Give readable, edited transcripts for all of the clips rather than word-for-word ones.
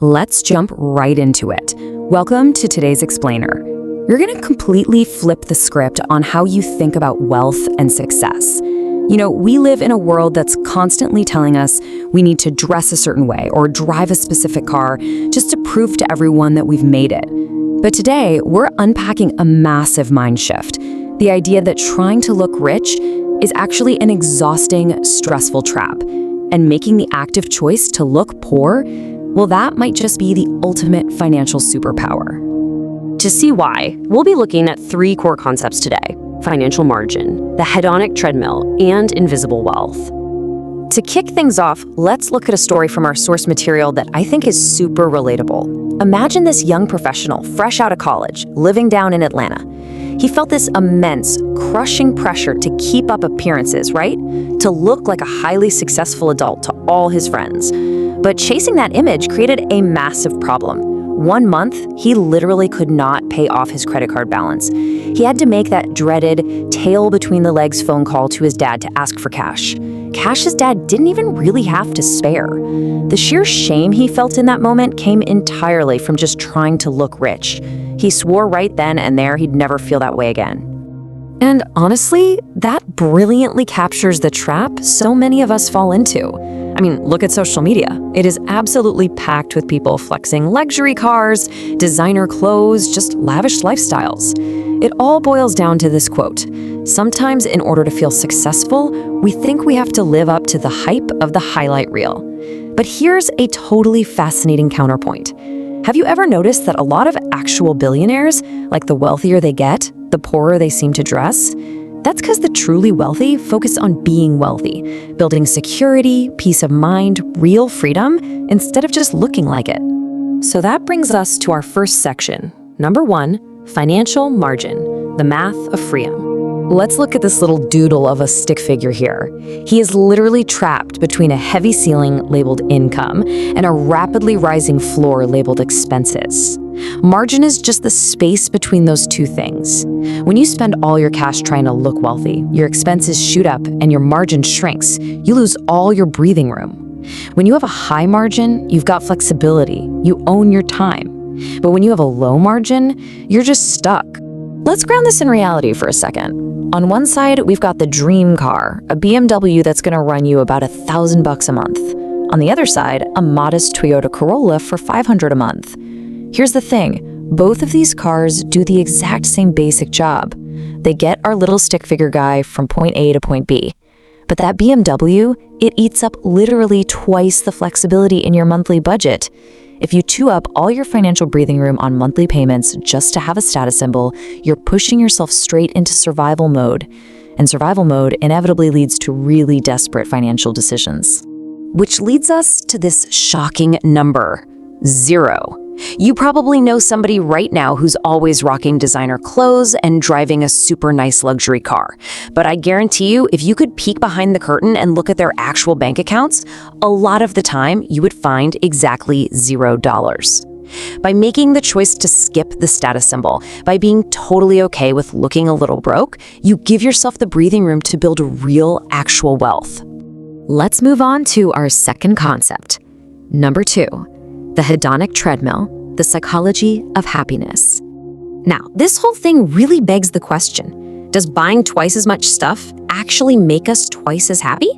Let's jump right into it. Welcome to today's explainer. You're going to completely flip the script on how you think about wealth and success. We live in a world that's constantly telling us we need to dress a certain way or drive a specific car just to prove to everyone that we've made it. But today, we're unpacking a massive mind shift. The idea that trying to look rich is actually an exhausting, stressful trap. And making the active choice to look poor, well, that might just be the ultimate financial superpower. To see why, we'll be looking at three core concepts today: financial margin, the hedonic treadmill, and invisible wealth. To kick things off, let's look at a story from our source material that I think is super relatable. Imagine this young professional, fresh out of college, living down in Atlanta. He felt this immense, crushing pressure to keep up appearances, right? To look like a highly successful adult to all his friends. But chasing that image created a massive problem. 1 month, he literally could not pay off his credit card balance. He had to make that dreaded tail between the legs phone call to his dad to ask for cash. Cash his dad didn't even really have to spare. The sheer shame he felt in that moment came entirely from just trying to look rich. He swore right then and there he'd never feel that way again. And honestly, that brilliantly captures the trap so many of us fall into. Look at social media. It is absolutely packed with people flexing luxury cars, designer clothes, just lavish lifestyles. It all boils down to this quote: sometimes in order to feel successful, we think we have to live up to the hype of the highlight reel. But here's a totally fascinating counterpoint. Have you ever noticed that a lot of actual billionaires, like the wealthier they get, the poorer they seem to dress? That's because the truly wealthy focus on being wealthy, building security, peace of mind, real freedom, instead of just looking like it. So that brings us to our first section. Number 1, financial margin, the math of freedom. Let's look at this little doodle of a stick figure here. He is literally trapped between a heavy ceiling labeled income and a rapidly rising floor labeled expenses. Margin is just the space between those two things. When you spend all your cash trying to look wealthy, your expenses shoot up and your margin shrinks. You lose all your breathing room. When you have a high margin, you've got flexibility. You own your time. But when you have a low margin, you're just stuck. Let's ground this in reality for a second. On one side, we've got the dream car, a BMW that's going to run you about $1,000 a month. On the other side, a modest Toyota Corolla for $500 a month. Here's the thing, both of these cars do the exact same basic job. They get our little stick figure guy from point A to point B. But that BMW, it eats up literally twice the flexibility in your monthly budget. If you chew up all your financial breathing room on monthly payments just to have a status symbol, you're pushing yourself straight into survival mode. And survival mode inevitably leads to really desperate financial decisions. Which leads us to this shocking number: 0. You probably know somebody right now who's always rocking designer clothes and driving a super nice luxury car. But I guarantee you, if you could peek behind the curtain and look at their actual bank accounts, a lot of the time you would find exactly $0. By making the choice to skip the status symbol, by being totally okay with looking a little broke, you give yourself the breathing room to build real, actual wealth. Let's move on to our second concept. Number 2. The hedonic treadmill, the psychology of happiness. Now, this whole thing really begs the question: does buying twice as much stuff actually make us twice as happy?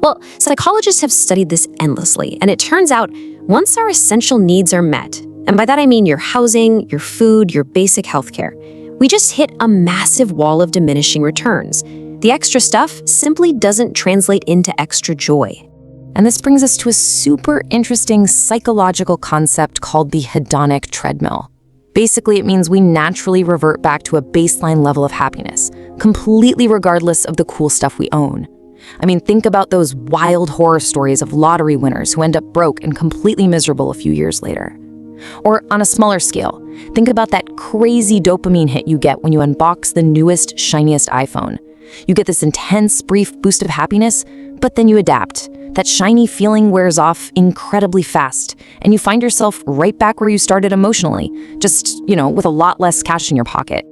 Well, psychologists have studied this endlessly, and it turns out once our essential needs are met, and by that I mean your housing, your food, your basic healthcare, we just hit a massive wall of diminishing returns. The extra stuff simply doesn't translate into extra joy. And this brings us to a super interesting psychological concept called the hedonic treadmill. Basically, it means we naturally revert back to a baseline level of happiness, completely regardless of the cool stuff we own. Think about those wild horror stories of lottery winners who end up broke and completely miserable a few years later. Or on a smaller scale, think about that crazy dopamine hit you get when you unbox the newest, shiniest iPhone. You get this intense, brief boost of happiness, but then you adapt. That shiny feeling wears off incredibly fast, and you find yourself right back where you started emotionally, just, with a lot less cash in your pocket.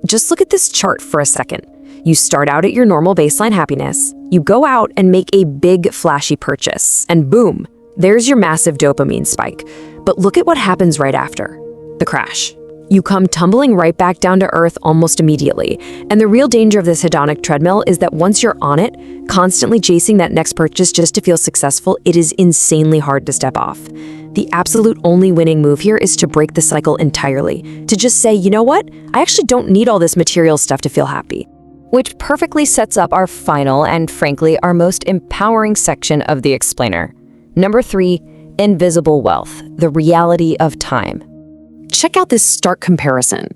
Just look at this chart for a second. You start out at your normal baseline happiness, you go out and make a big, flashy purchase, and boom, There's your massive dopamine spike. But look at what happens right after. The crash. You come tumbling right back down to earth almost immediately. And the real danger of this hedonic treadmill is that once you're on it, constantly chasing that next purchase just to feel successful, it is insanely hard to step off. The absolute only winning move here is to break the cycle entirely, to just say, you know what? I actually don't need all this material stuff to feel happy. Which perfectly sets up our final and, frankly, our most empowering section of the explainer. Number 3, invisible wealth, the reality of time. Check out this stark comparison.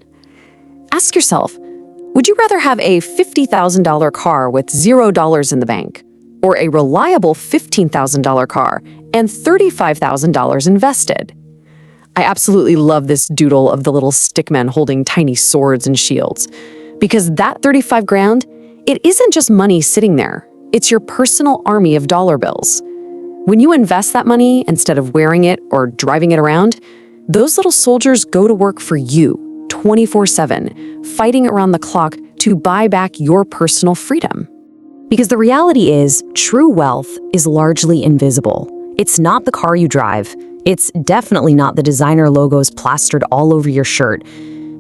Ask yourself, would you rather have a $50,000 car with $0 in the bank, or a reliable $15,000 car and $35,000 invested? I absolutely love this doodle of the little stickmen holding tiny swords and shields, because that 35 grand, it isn't just money sitting there. It's your personal army of dollar bills. When you invest that money instead of wearing it or driving it around, those little soldiers go to work for you 24/7, fighting around the clock to buy back your personal freedom. Because the reality is, true wealth is largely invisible. It's not the car you drive. It's definitely not the designer logos plastered all over your shirt.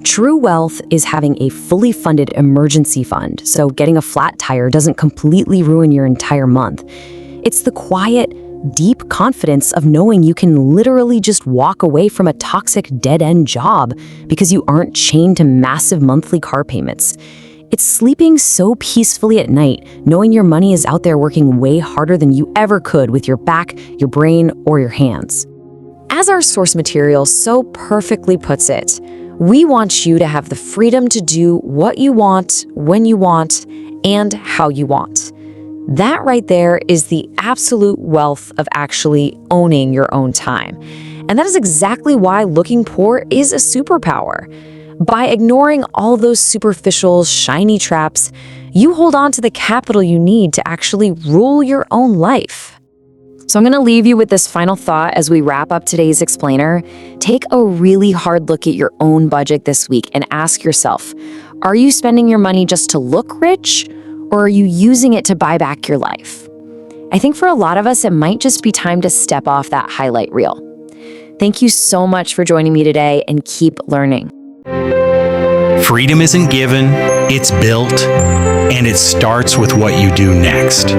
True wealth is having a fully funded emergency fund, so getting a flat tire doesn't completely ruin your entire month. It's the quiet, deep confidence of knowing you can literally just walk away from a toxic dead-end job because you aren't chained to massive monthly car payments. It's sleeping so peacefully at night, knowing your money is out there working way harder than you ever could with your back, your brain, or your hands. As our source material so perfectly puts it, we want you to have the freedom to do what you want, when you want, and how you want. That right there is the absolute wealth of actually owning your own time. And that is exactly why looking poor is a superpower. By ignoring all those superficial, shiny traps, you hold on to the capital you need to actually rule your own life. So I'm going to leave you with this final thought as we wrap up today's explainer. Take a really hard look at your own budget this week and ask yourself, are you spending your money just to look rich? Or are you using it to buy back your life? I think for a lot of us, it might just be time to step off that highlight reel. Thank you so much for joining me today, and keep learning. Freedom isn't given, it's built, and it starts with what you do next.